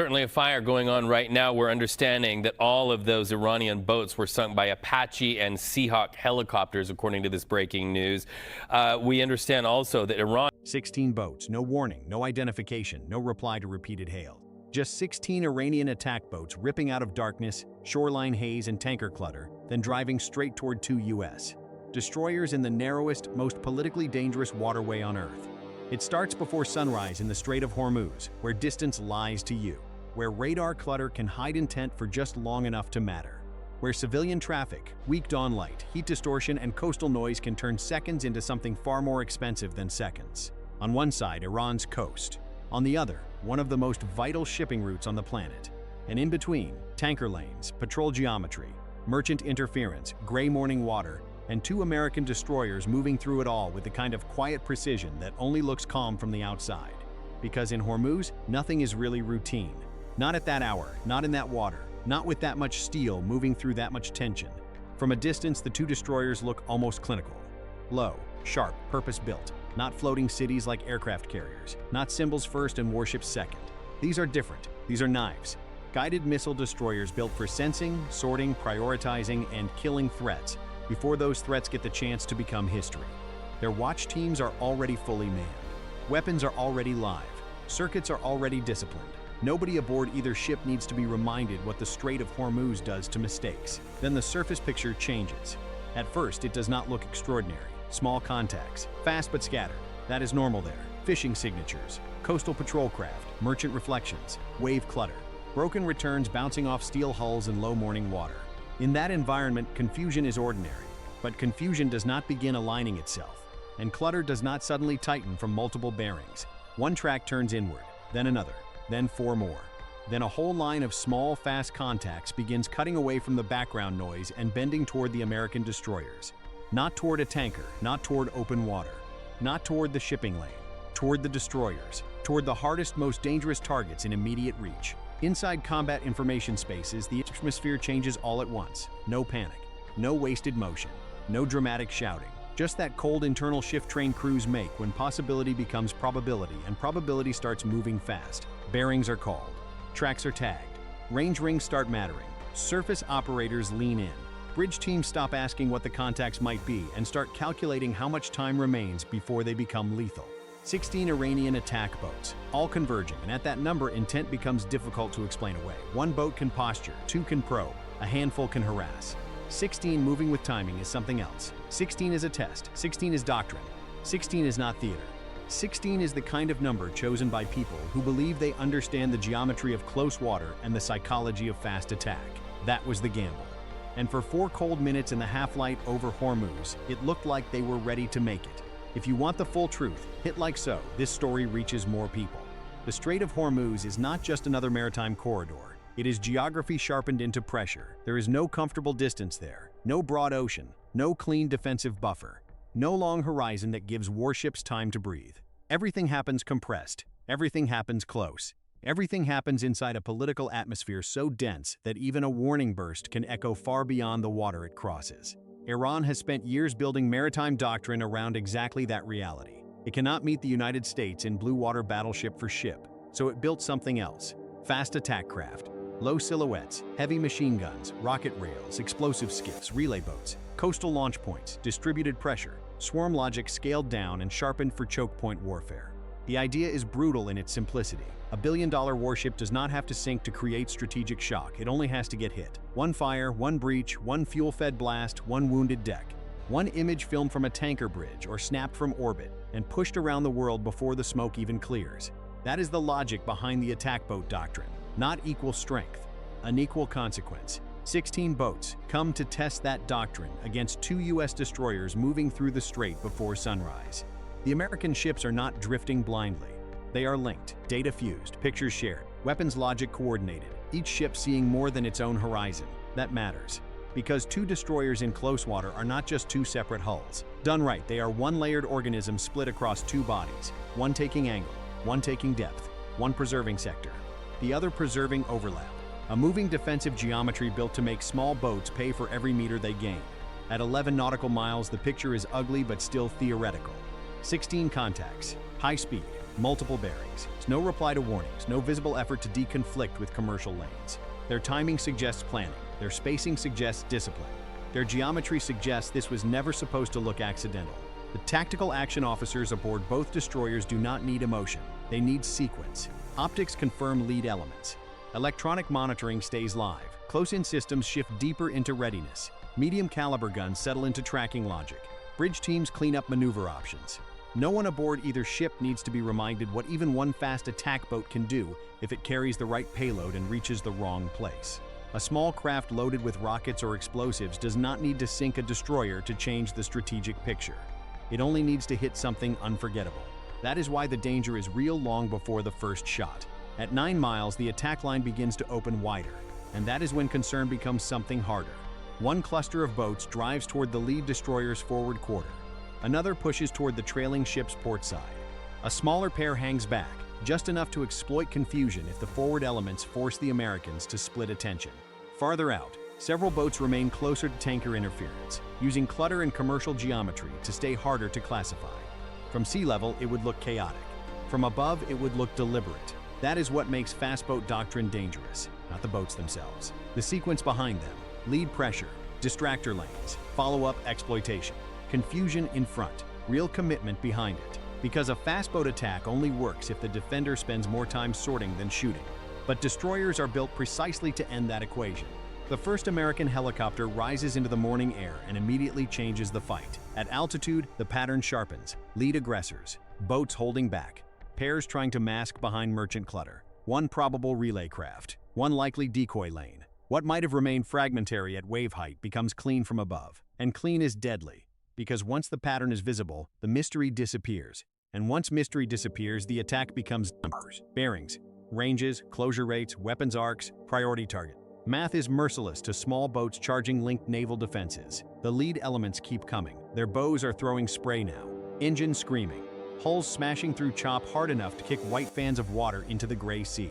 Certainly a fire going on right now. We're understanding that all of those Iranian boats were sunk by Apache and Seahawk helicopters, according to this breaking news. We understand also that Iran 16 boats, no warning, no identification, no reply to repeated hail. Just 16 Iranian attack boats ripping out of darkness, shoreline haze and tanker clutter, then driving straight toward two U.S. destroyers in the narrowest, most politically dangerous waterway on Earth. It starts before sunrise in the Strait of Hormuz, where distance lies to you, where radar clutter can hide intent for just long enough to matter, where civilian traffic, weak dawn light, heat distortion, and coastal noise can turn seconds into something far more expensive than seconds. On one side, Iran's coast. On the other, one of the most vital shipping routes on the planet. And in between, tanker lanes, patrol geometry, merchant interference, gray morning water, and two American destroyers moving through it all with the kind of quiet precision that only looks calm from the outside. Because in Hormuz, nothing is really routine. Not at that hour, not in that water, not with that much steel moving through that much tension. From a distance, the two destroyers look almost clinical. Low, sharp, purpose-built, not floating cities like aircraft carriers, not symbols first and warships second. These are different. These are knives. Guided missile destroyers built for sensing, sorting, prioritizing, and killing threats before those threats get the chance to become history. Their watch teams are already fully manned. Weapons are already live. Circuits are already disciplined. Nobody aboard either ship needs to be reminded what the Strait of Hormuz does to mistakes. Then the surface picture changes. At first, it does not look extraordinary. Small contacts, fast but scattered. That is normal there. Fishing signatures, coastal patrol craft, merchant reflections, wave clutter, broken returns bouncing off steel hulls in low morning water. In that environment, confusion is ordinary. But confusion does not begin aligning itself. And clutter does not suddenly tighten from multiple bearings. One track turns inward, then another, then four more. Then a whole line of small, fast contacts begins cutting away from the background noise and bending toward the American destroyers. Not toward a tanker, not toward open water, not toward the shipping lane, toward the destroyers, toward the hardest, most dangerous targets in immediate reach. Inside combat information spaces, the atmosphere changes all at once. No panic, no wasted motion, no dramatic shouting. Just that cold internal shift train crews make when possibility becomes probability and probability starts moving fast. Bearings are called. Tracks are tagged. Range rings start mattering. Surface operators lean in. Bridge teams stop asking what the contacts might be and start calculating how much time remains before they become lethal. 16 Iranian attack boats, all converging, and at that number, intent becomes difficult to explain away. One boat can posture, two can probe, a handful can harass. 16 moving with timing is something else. 16 is a test. 16 is doctrine. 16 is not theater. 16 is the kind of number chosen by people who believe they understand the geometry of close water and the psychology of fast attack. That was the gamble. And for 4 cold minutes in the half-light over Hormuz, it looked like they were ready to make it. If you want the full truth, hit like so. This story reaches more people. The Strait of Hormuz is not just another maritime corridor. It is geography sharpened into pressure. There is no comfortable distance there, no broad ocean, no clean defensive buffer, no long horizon that gives warships time to breathe. Everything happens compressed. Everything happens close. Everything happens inside a political atmosphere so dense that even a warning burst can echo far beyond the water it crosses. Iran has spent years building maritime doctrine around exactly that reality. It cannot meet the United States in blue water battleship for ship, so it built something else. Fast attack craft, low silhouettes, heavy machine guns, rocket rails, explosive skiffs, relay boats, coastal launch points, distributed pressure, swarm logic scaled down and sharpened for choke point warfare. The idea is brutal in its simplicity. A billion-dollar warship does not have to sink to create strategic shock. It only has to get hit. One fire, one breach, one fuel-fed blast, one wounded deck. One image filmed from a tanker bridge or snapped from orbit and pushed around the world before the smoke even clears. That is the logic behind the attack boat doctrine. Not equal strength, unequal consequence. 16 boats come to test that doctrine against 2 U.S. destroyers moving through the strait before sunrise. The American ships are not drifting blindly. They are linked, data fused, pictures shared, weapons logic coordinated, each ship seeing more than its own horizon. That matters. Because 2 destroyers in close water are not just 2 separate hulls. Done right, they are one layered organism split across 2 bodies, one taking angle, one taking depth, one preserving sector, the other preserving overlap. A moving defensive geometry built to make small boats pay for every meter they gain. At 11 nautical miles, the picture is ugly but still theoretical. 16 contacts, high speed, multiple bearings. No reply to warnings, no visible effort to deconflict with commercial lanes. Their timing suggests planning, their spacing suggests discipline. Their geometry suggests this was never supposed to look accidental. The tactical action officers aboard both destroyers do not need emotion, they need sequence. Optics confirm lead elements. Electronic monitoring stays live. Close-in systems shift deeper into readiness. Medium caliber guns settle into tracking logic. Bridge teams clean up maneuver options. No one aboard either ship needs to be reminded what even one fast attack boat can do if it carries the right payload and reaches the wrong place. A small craft loaded with rockets or explosives does not need to sink a destroyer to change the strategic picture. It only needs to hit something unforgettable. That is why the danger is real long before the first shot. At 9 miles, the attack line begins to open wider, and that is when concern becomes something harder. One cluster of boats drives toward the lead destroyer's forward quarter. Another pushes toward the trailing ship's port side. A smaller pair hangs back, just enough to exploit confusion if the forward elements force the Americans to split attention. Farther out, several boats remain closer to tanker interference, using clutter and commercial geometry to stay harder to classify. From sea level, it would look chaotic. From above, it would look deliberate. That is what makes fast boat doctrine dangerous, not the boats themselves. The sequence behind them: lead pressure, distractor lanes, follow-up exploitation, confusion in front, real commitment behind it. Because a fast boat attack only works if the defender spends more time sorting than shooting. But destroyers are built precisely to end that equation. The first American helicopter rises into the morning air and immediately changes the fight. At altitude, the pattern sharpens. Lead aggressors, boats holding back, pairs trying to mask behind merchant clutter, one probable relay craft, one likely decoy lane. What might have remained fragmentary at wave height becomes clean from above. And clean is deadly, because once the pattern is visible, the mystery disappears. And once mystery disappears, the attack becomes numbers, bearings, ranges, closure rates, weapons arcs, priority target. Math is merciless to small boats charging linked naval defenses. The lead elements keep coming. Their bows are throwing spray now. Engines screaming. Hulls smashing through chop hard enough to kick white fans of water into the gray sea.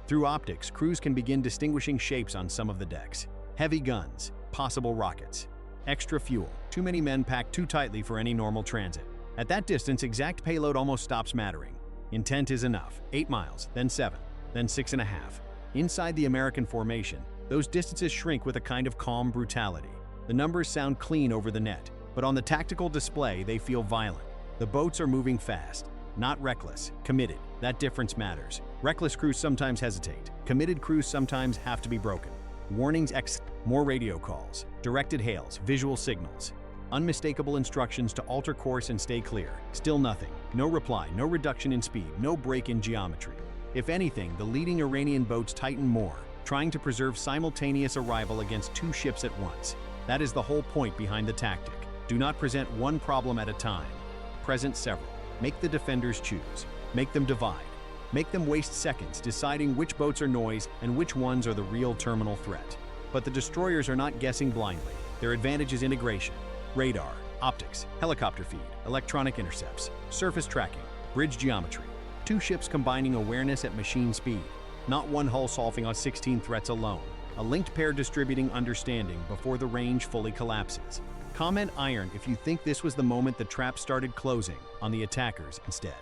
Through optics, crews can begin distinguishing shapes on some of the decks. Heavy guns, possible rockets. Extra fuel. Too many men packed too tightly for any normal transit. At that distance, exact payload almost stops mattering. Intent is enough. 8 miles, then 7, then 6.5. Inside the American formation, those distances shrink with a kind of calm brutality. The numbers sound clean over the net, but on the tactical display, they feel violent. The boats are moving fast, not reckless, committed. That difference matters. Reckless crews sometimes hesitate. Committed crews sometimes have to be broken. Warnings more radio calls, directed hails, visual signals. Unmistakable instructions to alter course and stay clear. Still nothing. No reply, no reduction in speed, no break in geometry. If anything, the leading Iranian boats tighten more, trying to preserve simultaneous arrival against 2 ships at once. That is the whole point behind the tactic. Do not present one problem at a time. Present several. Make the defenders choose. Make them divide. Make them waste seconds deciding which boats are noise and which ones are the real terminal threat. But the destroyers are not guessing blindly. Their advantage is integration. Radar, optics, helicopter feed, electronic intercepts, surface tracking, bridge geometry. 2 ships combining awareness at machine speed. Not one hull solving on 16 threats alone. A linked pair distributing understanding before the range fully collapses. Comment iron if you think this was the moment the trap started closing on the attackers instead.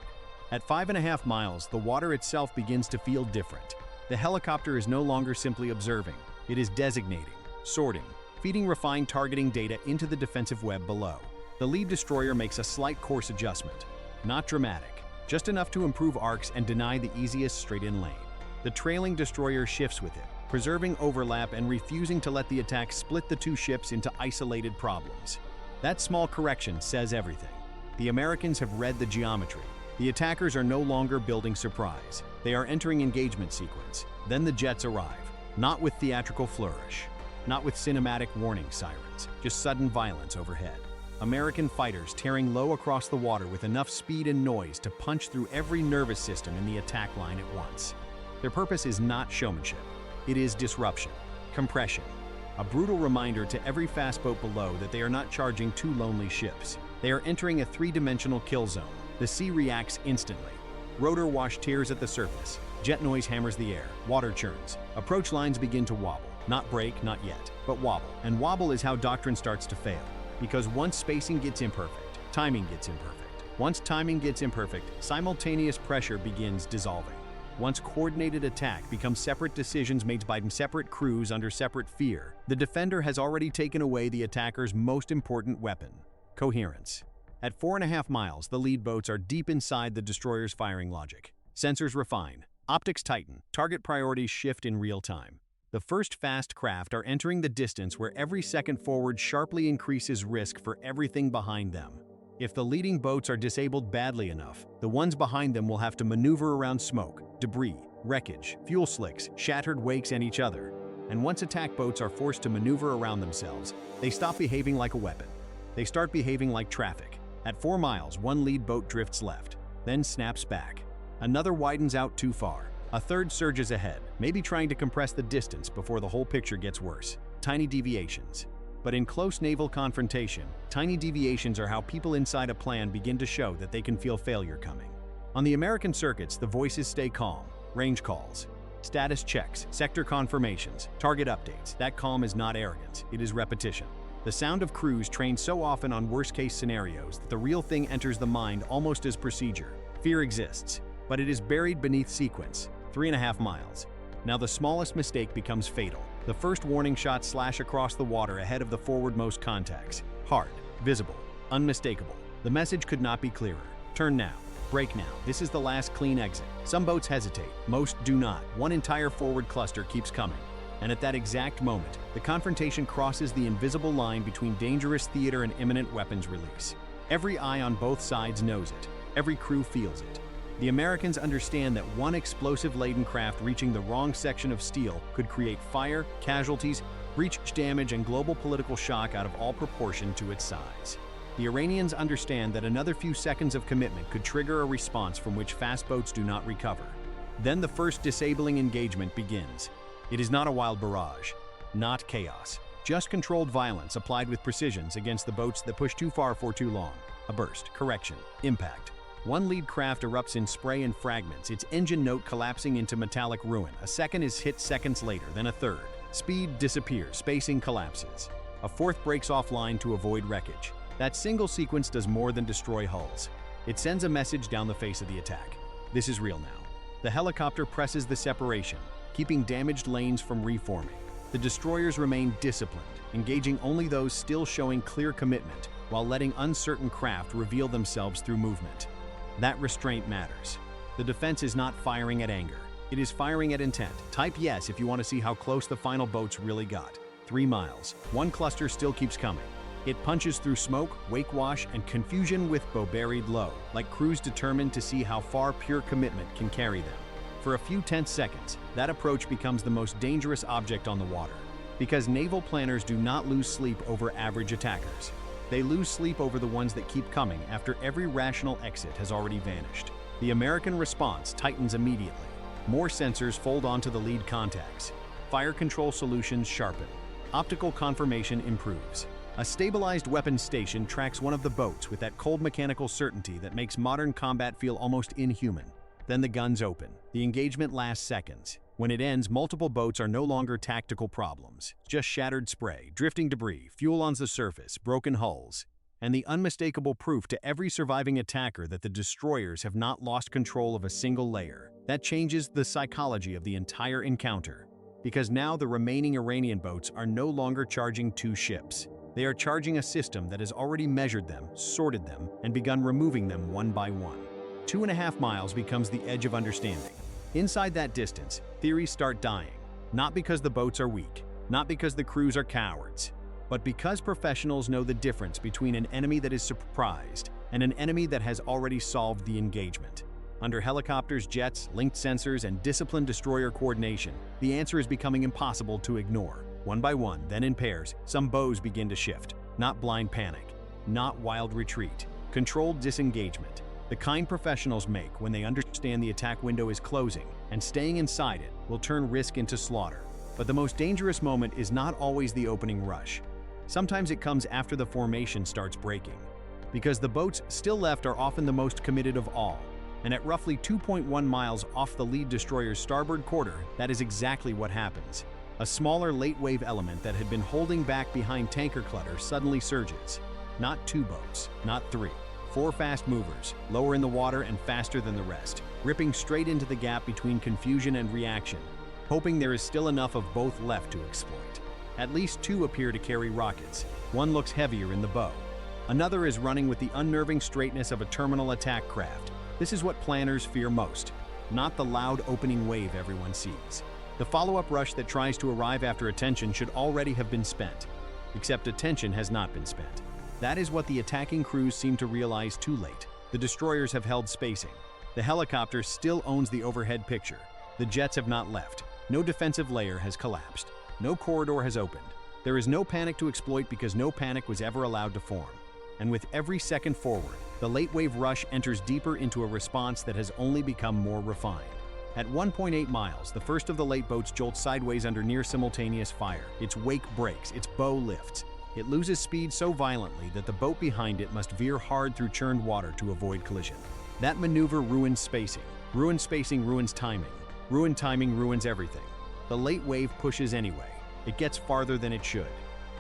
At 5.5 miles, the water itself begins to feel different. The helicopter is no longer simply observing. It is designating, sorting, feeding refined targeting data into the defensive web below. The lead destroyer makes a slight course adjustment. Not dramatic, just enough to improve arcs and deny the easiest straight-in lane. The trailing destroyer shifts with it, preserving overlap and refusing to let the attack split the 2 ships into isolated problems. That small correction says everything. The Americans have read the geometry. The attackers are no longer building surprise. They are entering engagement sequence. Then the jets arrive, not with theatrical flourish, not with cinematic warning sirens, just sudden violence overhead. American fighters tearing low across the water with enough speed and noise to punch through every nervous system in the attack line at once. Their purpose is not showmanship. It is disruption, compression, a brutal reminder to every fast boat below that they are not charging 2 lonely ships. They are entering a 3-dimensional kill zone. The sea reacts instantly. Rotor wash tears at the surface. Jet noise hammers the air. Water churns. Approach lines begin to wobble. Not break, not yet, but wobble. And wobble is how doctrine starts to fail. Because once spacing gets imperfect, timing gets imperfect. Once timing gets imperfect, simultaneous pressure begins dissolving. Once coordinated attack becomes separate decisions made by separate crews under separate fear, the defender has already taken away the attacker's most important weapon: coherence. At 4.5 miles, the lead boats are deep inside the destroyer's firing logic. Sensors refine, optics tighten, target priorities shift in real time. The first fast craft are entering the distance where every second forward sharply increases risk for everything behind them. If the leading boats are disabled badly enough, the ones behind them will have to maneuver around smoke, debris, wreckage, fuel slicks, shattered wakes, and each other. And once attack boats are forced to maneuver around themselves, they stop behaving like a weapon. They start behaving like traffic. At 4 miles, one lead boat drifts left, then snaps back. Another widens out too far. A third surges ahead, maybe trying to compress the distance before the whole picture gets worse. Tiny deviations. But in close naval confrontation, tiny deviations are how people inside a plan begin to show that they can feel failure coming. On the American circuits, the voices stay calm. Range calls, status checks, sector confirmations, target updates. That calm is not arrogance, it is repetition. The sound of crews trained so often on worst-case scenarios that the real thing enters the mind almost as procedure. Fear exists, but it is buried beneath sequence. 3.5 miles. Now the smallest mistake becomes fatal. The first warning shots slash across the water ahead of the forwardmost contacts. Hard, visible, unmistakable. The message could not be clearer. Turn now. Brake now. This is the last clean exit. Some boats hesitate, most do not. One entire forward cluster keeps coming. And at that exact moment, the confrontation crosses the invisible line between dangerous theater and imminent weapons release. Every eye on both sides knows it. Every crew feels it. The Americans understand that one explosive-laden craft reaching the wrong section of steel could create fire, casualties, breach damage, and global political shock out of all proportion to its size. The Iranians understand that another few seconds of commitment could trigger a response from which fast boats do not recover. Then the first disabling engagement begins. It is not a wild barrage, not chaos, just controlled violence applied with precisions against the boats that push too far for too long. A burst, correction, impact. One lead craft erupts in spray and fragments, its engine note collapsing into metallic ruin. A second is hit seconds later, then a third. Speed disappears, spacing collapses. A fourth breaks offline to avoid wreckage. That single sequence does more than destroy hulls. It sends a message down the face of the attack. This is real now. The helicopter presses the separation, keeping damaged lanes from reforming. The destroyers remain disciplined, engaging only those still showing clear commitment, while letting uncertain craft reveal themselves through movement. That restraint matters. The defense is not firing at anger. It is firing at intent. Type yes if you want to see how close the final boats really got. 3 miles. One cluster still keeps coming. It punches through smoke, wake wash, and confusion with bow buried low, like crews determined to see how far pure commitment can carry them. For a few tense seconds, that approach becomes the most dangerous object on the water. Because naval planners do not lose sleep over average attackers. They lose sleep over the ones that keep coming after every rational exit has already vanished. The American response tightens immediately. More sensors fold onto the lead contacts. Fire control solutions sharpen. Optical confirmation improves. A stabilized weapons station tracks one of the boats with that cold mechanical certainty that makes modern combat feel almost inhuman. Then the guns open. The engagement lasts seconds. When it ends, multiple boats are no longer tactical problems, just shattered spray, drifting debris, fuel on the surface, broken hulls, and the unmistakable proof to every surviving attacker that the destroyers have not lost control of a single layer. That changes the psychology of the entire encounter, because now the remaining Iranian boats are no longer charging 2 ships. They are charging a system that has already measured them, sorted them, and begun removing them one by one. 2.5 miles becomes the edge of understanding. Inside that distance, theories start dying, not because the boats are weak, not because the crews are cowards, but because professionals know the difference between an enemy that is surprised and an enemy that has already solved the engagement. Under helicopters, jets, linked sensors, and disciplined destroyer coordination, the answer is becoming impossible to ignore. One by one, then in pairs, some bows begin to shift. Not blind panic, not wild retreat, controlled disengagement. The kind professionals make when they understand the attack window is closing, and staying inside it will turn risk into slaughter. But the most dangerous moment is not always the opening rush. Sometimes it comes after the formation starts breaking. Because the boats still left are often the most committed of all. And at roughly 2.1 miles off the lead destroyer's starboard quarter, that is exactly what happens. A smaller late-wave element that had been holding back behind tanker clutter suddenly surges. Not 2 boats, not 3. 4 fast movers, lower in the water and faster than the rest, ripping straight into the gap between confusion and reaction, hoping there is still enough of both left to exploit. At least 2 appear to carry rockets. One looks heavier in the bow. Another is running with the unnerving straightness of a terminal attack craft. This is what planners fear most, not the loud opening wave everyone sees. The follow-up rush that tries to arrive after attention should already have been spent. Except attention has not been spent. That is what the attacking crews seem to realize too late. The destroyers have held spacing. The helicopter still owns the overhead picture. The jets have not left. No defensive layer has collapsed. No corridor has opened. There is no panic to exploit because no panic was ever allowed to form. And with every second forward, the late wave rush enters deeper into a response that has only become more refined. At 1.8 miles, the first of the late boats jolts sideways under near-simultaneous fire. Its wake breaks, its bow lifts. It loses speed so violently that the boat behind it must veer hard through churned water to avoid collision. That maneuver ruins spacing. Ruined spacing ruins timing. Ruined timing ruins everything. The late wave pushes anyway. It gets farther than it should.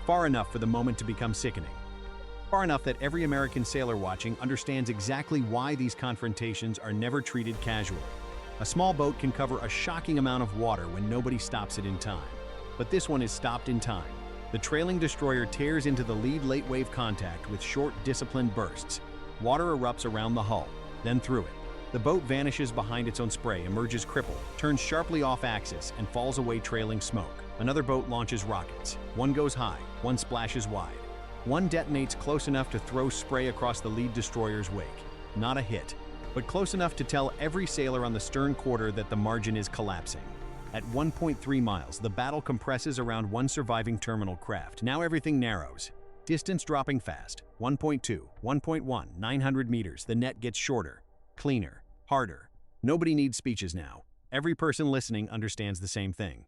Far enough for the moment to become sickening. Far enough that every American sailor watching understands exactly why these confrontations are never treated casually. A small boat can cover a shocking amount of water when nobody stops it in time. But this one is stopped in time. The trailing destroyer tears into the lead late wave contact with short, disciplined bursts. Water erupts around the hull, then through it. The boat vanishes behind its own spray, emerges crippled, turns sharply off axis, and falls away trailing smoke. Another boat launches rockets. One goes high, one splashes wide. One detonates close enough to throw spray across the lead destroyer's wake. Not a hit, but close enough to tell every sailor on the stern quarter that the margin is collapsing. At 1.3 miles, the battle compresses around one surviving terminal craft. Now everything narrows. Distance dropping fast. 1.2, 1.1, 900 meters. The net gets shorter, cleaner, harder. Nobody needs speeches now. Every person listening understands the same thing.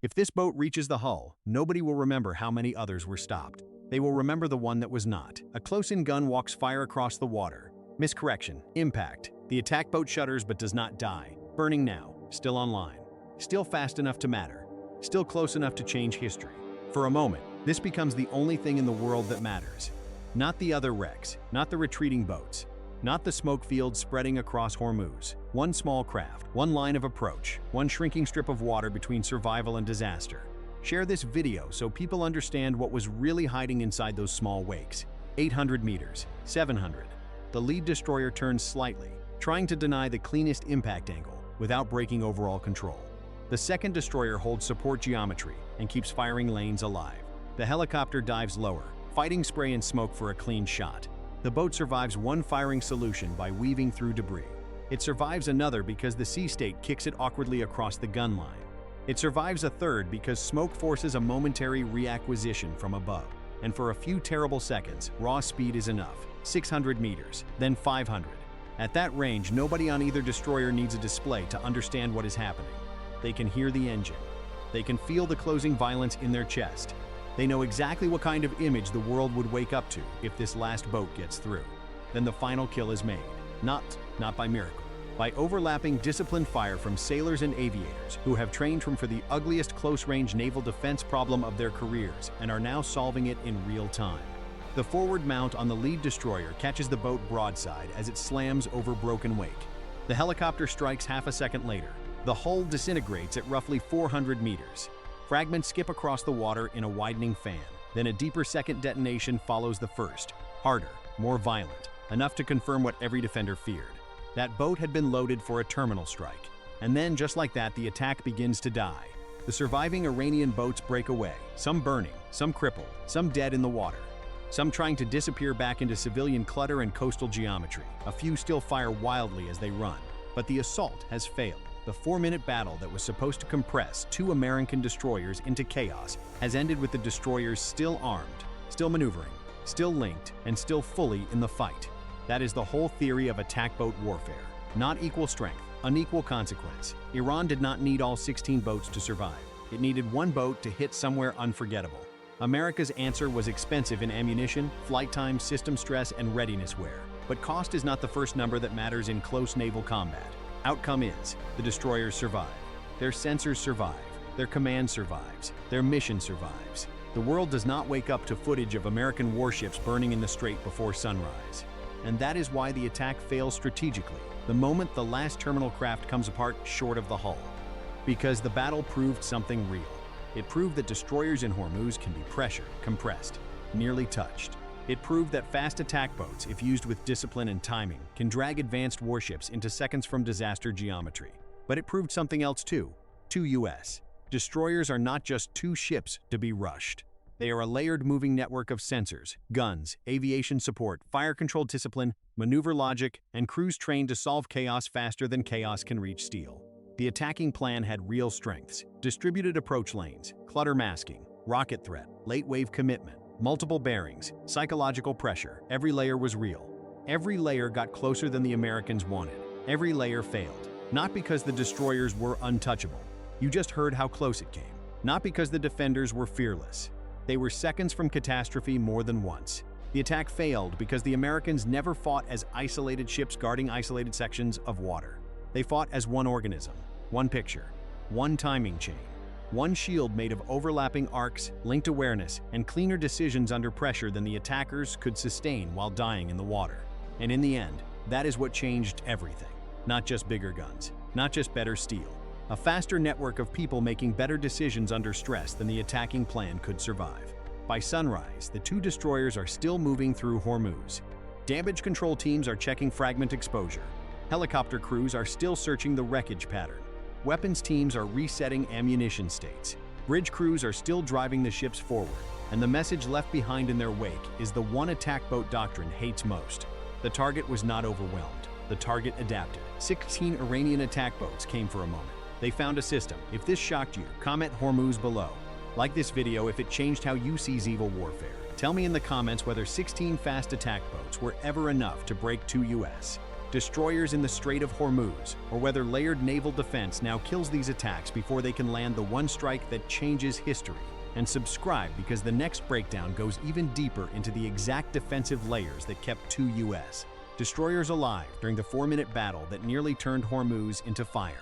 If this boat reaches the hull, nobody will remember how many others were stopped. They will remember the one that was not. A close-in gun walks fire across the water. Miscorrection. Impact. The attack boat shudders but does not die. Burning now. Still online. Still fast enough to matter. Still close enough to change history. For a moment, this becomes the only thing in the world that matters. Not the other wrecks, not the retreating boats, not the smoke fields spreading across Hormuz. One small craft, one line of approach, one shrinking strip of water between survival and disaster. Share this video so people understand what was really hiding inside those small wakes. 800 meters, 700. The lead destroyer turns slightly, trying to deny the cleanest impact angle without breaking overall control. The second destroyer holds support geometry and keeps firing lanes alive. The helicopter dives lower, fighting spray and smoke for a clean shot. The boat survives one firing solution by weaving through debris. It survives another because the sea state kicks it awkwardly across the gun line. It survives a third because smoke forces a momentary reacquisition from above. And for a few terrible seconds, raw speed is enough. 600 meters, then 500. At that range, nobody on either destroyer needs a display to understand what is happening. They can hear the engine. They can feel the closing violence in their chest. They know exactly what kind of image the world would wake up to if this last boat gets through. Then the final kill is made. Not by miracle. By overlapping disciplined fire from sailors and aviators who have trained for the ugliest close-range naval defense problem of their careers and are now solving it in real time. The forward mount on the lead destroyer catches the boat broadside as it slams over broken wake. The helicopter strikes half a second later. The hull disintegrates at roughly 400 meters. Fragments skip across the water in a widening fan. Then a deeper second detonation follows the first. Harder, more violent, enough to confirm what every defender feared. That boat had been loaded for a terminal strike. And then, just like that, the attack begins to die. The surviving Iranian boats break away, some burning, some crippled, some dead in the water. Some trying to disappear back into civilian clutter and coastal geometry. A few still fire wildly as they run. But the assault has failed. The 4-minute battle that was supposed to compress 2 American destroyers into chaos has ended with the destroyers still armed, still maneuvering, still linked, and still fully in the fight. That is the whole theory of attack boat warfare. Not equal strength, unequal consequence. Iran did not need all 16 boats to survive. It needed one boat to hit somewhere unforgettable. America's answer was expensive in ammunition, flight time, system stress, and readiness wear. But cost is not the first number that matters in close naval combat. Outcome is, the destroyers survive. Their sensors survive. Their command survives. Their mission survives. The world does not wake up to footage of American warships burning in the strait before sunrise. And that is why the attack fails strategically, the moment the last terminal craft comes apart short of the hull. Because the battle proved something real. It proved that destroyers in Hormuz can be pressured, compressed, nearly touched. It proved that fast attack boats, if used with discipline and timing, can drag advanced warships into seconds-from-disaster geometry. But it proved something else too. 2 U.S. Destroyers are not just 2 ships to be rushed. They are a layered moving network of sensors, guns, aviation support, fire-controlled discipline, maneuver logic, and crews trained to solve chaos faster than chaos can reach steel. The attacking plan had real strengths: distributed approach lanes, clutter masking, rocket threat, late-wave commitment, multiple bearings, psychological pressure. Every layer was real. Every layer got closer than the Americans wanted. Every layer failed. Not because the destroyers were untouchable. You just heard how close it came. Not because the defenders were fearless. They were seconds from catastrophe more than once. The attack failed because the Americans never fought as isolated ships guarding isolated sections of water. They fought as one organism, one picture, one timing chain, one shield made of overlapping arcs, linked awareness, and cleaner decisions under pressure than the attackers could sustain while dying in the water. And in the end, that is what changed everything. Not just bigger guns, not just better steel. A faster network of people making better decisions under stress than the attacking plan could survive. By sunrise, the 2 destroyers are still moving through Hormuz. Damage control teams are checking fragment exposure. Helicopter crews are still searching the wreckage pattern. Weapons teams are resetting ammunition states. Bridge crews are still driving the ships forward. And the message left behind in their wake is the one attack boat doctrine hates most. The target was not overwhelmed. The target adapted. 16 Iranian attack boats came for a moment. They found a system. If this shocked you, comment Hormuz below. Like this video if it changed how you see Naval warfare. Tell me in the comments whether 16 fast attack boats were ever enough to break 2 U.S. destroyers in the Strait of Hormuz, or whether layered naval defense now kills these attacks before they can land the one strike that changes history. And subscribe because the next breakdown goes even deeper into the exact defensive layers that kept 2 U.S. destroyers alive during the 4-minute battle that nearly turned Hormuz into fire.